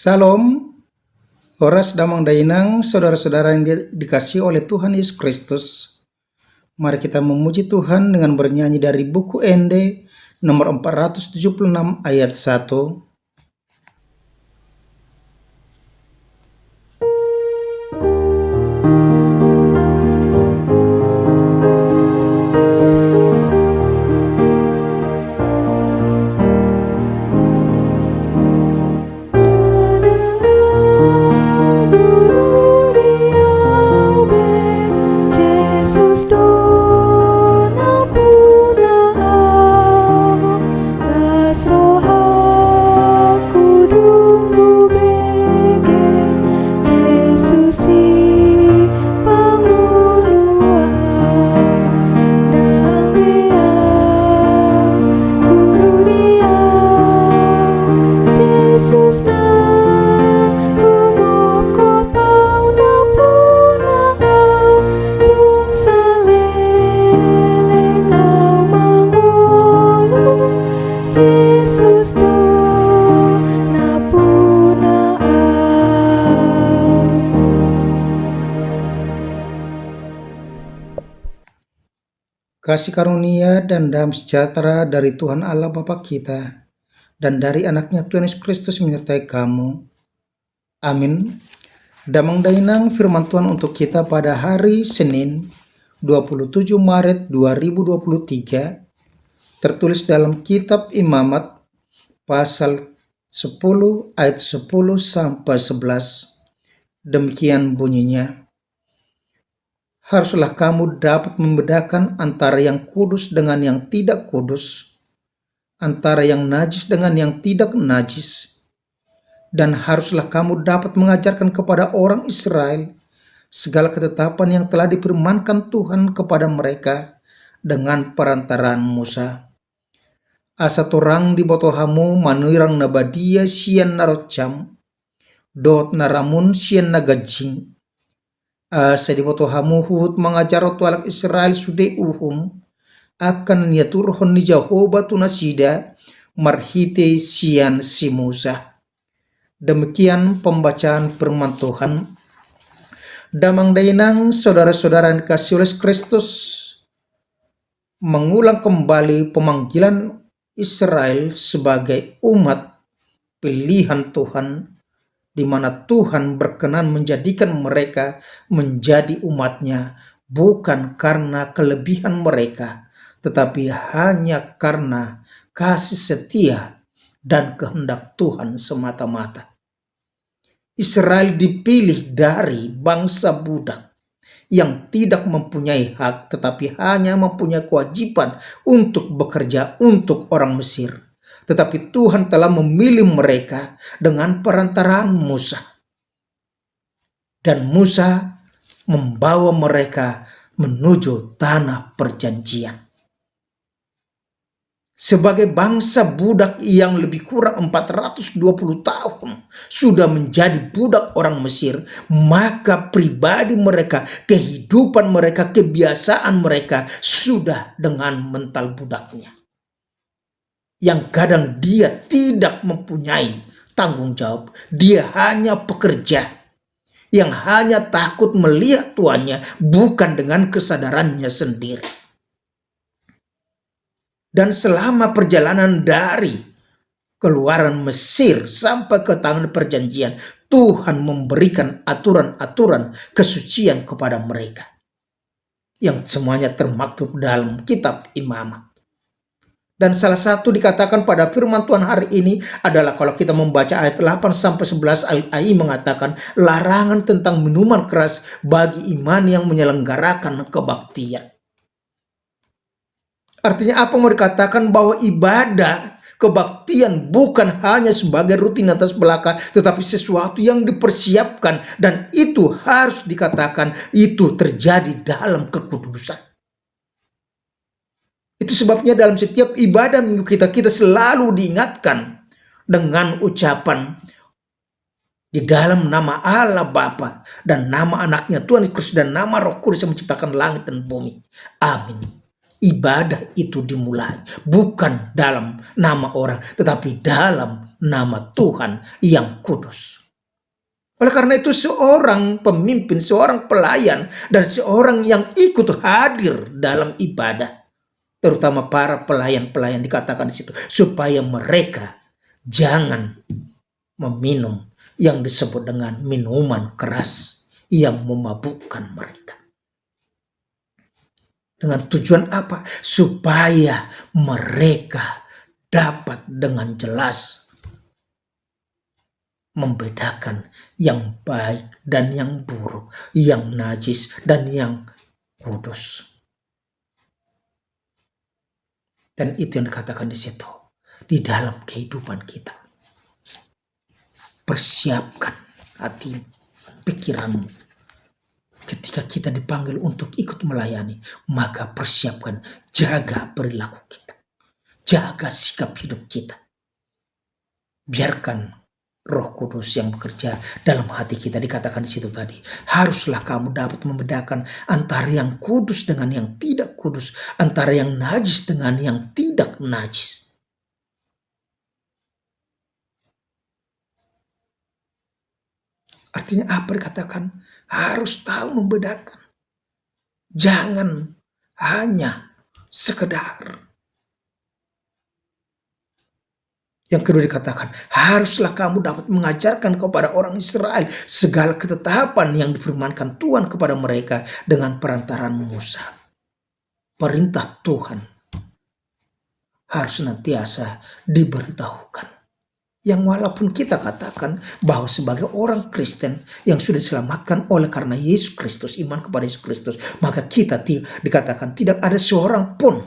Salam, Horas Damang Dainang, saudara-saudara yang dikasihi oleh Tuhan Yesus Kristus. Mari kita memuji Tuhan dengan bernyanyi dari buku Ende nomor 476 ayat 1. Kasih karunia dan damai sejahtera dari Tuhan Allah Bapa kita dan dari anaknya Tuhan Yesus Kristus menyertai kamu. Amin. Damang Dainang firman Tuhan untuk kita pada hari Senin 27 Maret 2023 tertulis dalam kitab Imamat pasal 10 ayat 10 sampai 11. Demikian bunyinya. Haruslah kamu dapat membedakan antara yang kudus dengan yang tidak kudus, antara yang najis dengan yang tidak najis. Dan haruslah kamu dapat mengajarkan kepada orang Israel segala ketetapan yang telah difirmankan Tuhan kepada mereka dengan perantaraan Musa. Asa torang di botohamu manurang nabadia sian narocam, dot naramun sian nagajing. Asa di botohamu huhut mengajar tualak Israel sude uhum akan niaturhon ni Jehovah tunasida marhite sian si Musa. Demikian pembacaan firman Tuhan. Damang Dainang, saudara-saudara yang dikasihi oleh Kristus, mengulang kembali pemanggilan Israel sebagai umat pilihan Tuhan, di mana Tuhan berkenan menjadikan mereka menjadi umatnya, bukan karena kelebihan mereka, tetapi hanya karena kasih setia dan kehendak Tuhan semata-mata. Israel dipilih dari bangsa budak yang tidak mempunyai hak, tetapi hanya mempunyai kewajiban untuk bekerja untuk orang Mesir. Tetapi Tuhan telah memilih mereka dengan perantaraan Musa. Dan Musa membawa mereka menuju tanah perjanjian. Sebagai bangsa budak yang lebih kurang 420 tahun sudah menjadi budak orang Mesir, maka pribadi mereka, kehidupan mereka, kebiasaan mereka sudah dengan mental budaknya. Yang kadang dia tidak mempunyai tanggung jawab, dia hanya pekerja yang hanya takut melihat tuannya, bukan dengan kesadarannya sendiri. Dan selama perjalanan dari keluaran Mesir sampai ke tanah perjanjian, Tuhan memberikan aturan-aturan kesucian kepada mereka, yang semuanya termaktub dalam kitab Imamat. Dan salah satu dikatakan pada firman Tuhan hari ini adalah kalau kita membaca ayat 8-11 al-ai mengatakan larangan tentang minuman keras bagi iman yang menyelenggarakan kebaktian. Artinya apa mau dikatakan? Bahwa ibadah kebaktian bukan hanya sebagai rutinitas belaka, tetapi sesuatu yang dipersiapkan, dan itu harus dikatakan itu terjadi dalam kekudusan. Itu sebabnya dalam setiap ibadah minggu kita selalu diingatkan dengan ucapan di dalam nama Allah Bapa dan nama anaknya Tuhan Yesus dan nama Roh Kudus yang menciptakan langit dan bumi. Amin. Ibadah itu dimulai bukan dalam nama orang, tetapi dalam nama Tuhan yang kudus. Oleh karena itu seorang pemimpin, seorang pelayan, dan seorang yang ikut hadir dalam ibadah, terutama para pelayan-pelayan dikatakan di situ, supaya mereka jangan meminum yang disebut dengan minuman keras yang memabukkan mereka. Dengan tujuan apa? Supaya mereka dapat dengan jelas membedakan yang baik dan yang buruk, yang najis dan yang kudus. Dan itu yang dikatakan di situ, di dalam kehidupan kita. Persiapkan hati, pikiranmu. Ketika kita dipanggil untuk ikut melayani, maka persiapkan, jaga perilaku kita. Jaga sikap hidup kita. Biarkan Roh Kudus yang bekerja dalam hati kita, dikatakan di situ tadi. Haruslah kamu dapat membedakan antara yang kudus dengan yang tidak kudus, antara yang najis dengan yang tidak najis. Artinya apa dikatakan? Harus tahu membedakan. Jangan hanya sekedar. Yang kedua dikatakan, haruslah kamu dapat mengajarkan kepada orang Israel segala ketetapan yang difirmankan Tuhan kepada mereka dengan perantaran Musa. Perintah Tuhan harus senantiasa diberitahukan. Yang walaupun kita katakan bahwa sebagai orang Kristen yang sudah diselamatkan oleh karena Yesus Kristus, iman kepada Yesus Kristus, maka kita dikatakan tidak ada seorang pun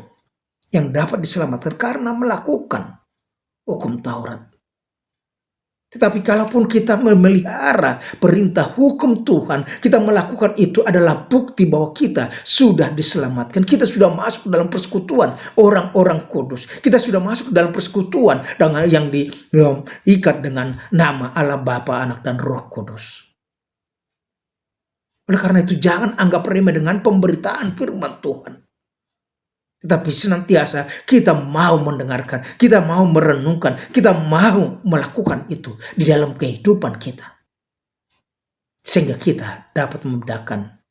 yang dapat diselamatkan karena melakukan hukum Taurat. Tetapi kalaupun kita memelihara perintah hukum Tuhan, kita melakukan itu adalah bukti bahwa kita sudah diselamatkan. Kita sudah masuk dalam persekutuan orang-orang kudus. Kita sudah masuk dalam persekutuan dengan yang diikat dengan nama Allah Bapa, Anak, dan Roh Kudus. Oleh karena itu jangan anggap remeh dengan pemberitaan firman Tuhan. Tetapi senantiasa kita mau mendengarkan, kita mau merenungkan, kita mau melakukan itu di dalam kehidupan kita. Sehingga kita dapat membedakan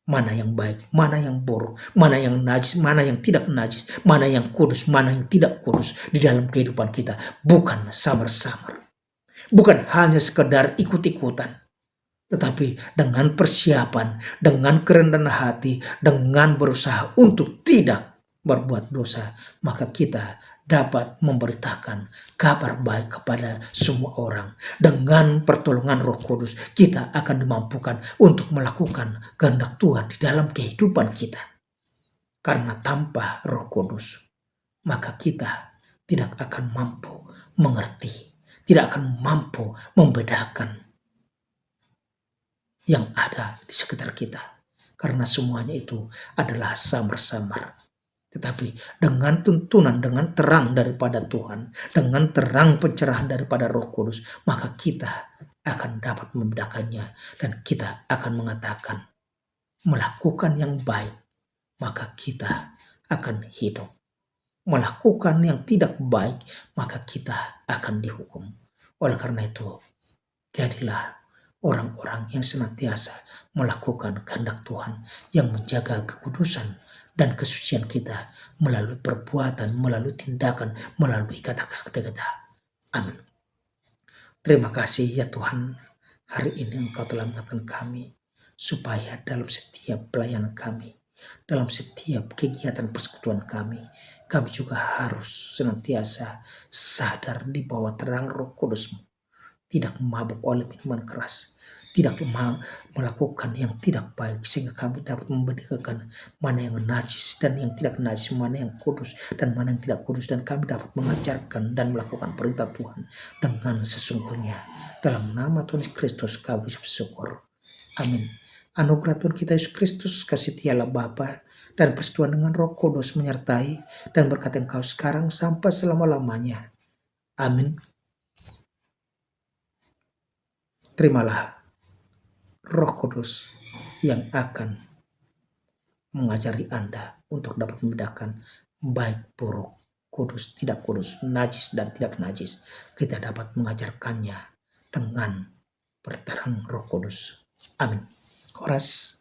mana yang baik, mana yang buruk, mana yang najis, mana yang tidak najis, mana yang kudus, mana yang tidak kudus di dalam kehidupan kita. Bukan samar-samar. Bukan hanya sekedar ikut-ikutan. Tetapi dengan persiapan, dengan kerendahan hati, dengan berusaha untuk tidak berbuat dosa, maka kita dapat memberitakan kabar baik kepada semua orang. Dengan pertolongan Roh Kudus, kita akan dimampukan untuk melakukan kehendak Tuhan di dalam kehidupan kita. Karena tanpa Roh Kudus, maka kita tidak akan mampu mengerti, tidak akan mampu membedakan yang ada di sekitar kita. Karena semuanya itu adalah samar-samar. Tetapi dengan tuntunan, dengan terang daripada Tuhan, dengan terang pencerahan daripada Roh Kudus, maka kita akan dapat membedakannya. Dan kita akan mengatakan, melakukan yang baik, maka kita akan hidup. Melakukan yang tidak baik, maka kita akan dihukum. Oleh karena itu, jadilah orang-orang yang senantiasa melakukan kehendak Tuhan, yang menjaga kekudusan dan kesucian kita melalui perbuatan, melalui tindakan, melalui kata-kata kita. Amin. Terima kasih ya Tuhan, hari ini Engkau telah mengingatkan kami, supaya dalam setiap pelayanan kami, dalam setiap kegiatan persekutuan kami juga harus senantiasa sadar di bawah terang Roh Kudus-Mu, tidak mabuk oleh minuman keras, tidak melakukan yang tidak baik, sehingga kami dapat membedakan mana yang najis dan yang tidak najis, mana yang kudus dan mana yang tidak kudus, dan kami dapat mengajarkan dan melakukan perintah Tuhan dengan sesungguhnya. Dalam nama Tuhan Yesus Kristus kami bersyukur. Amin. Anugerah Tuhan kita Yesus Kristus, kasih tiala Bapa, dan persekutuan dengan Roh Kudus menyertai dan berkat Engkau sekarang sampai selama-lamanya. Amin. Terimalah Roh Kudus yang akan mengajari Anda untuk dapat membedakan baik, buruk, kudus, tidak kudus, najis dan tidak najis. Kita dapat mengajarkannya dengan berterang Roh Kudus. Amin. Horas.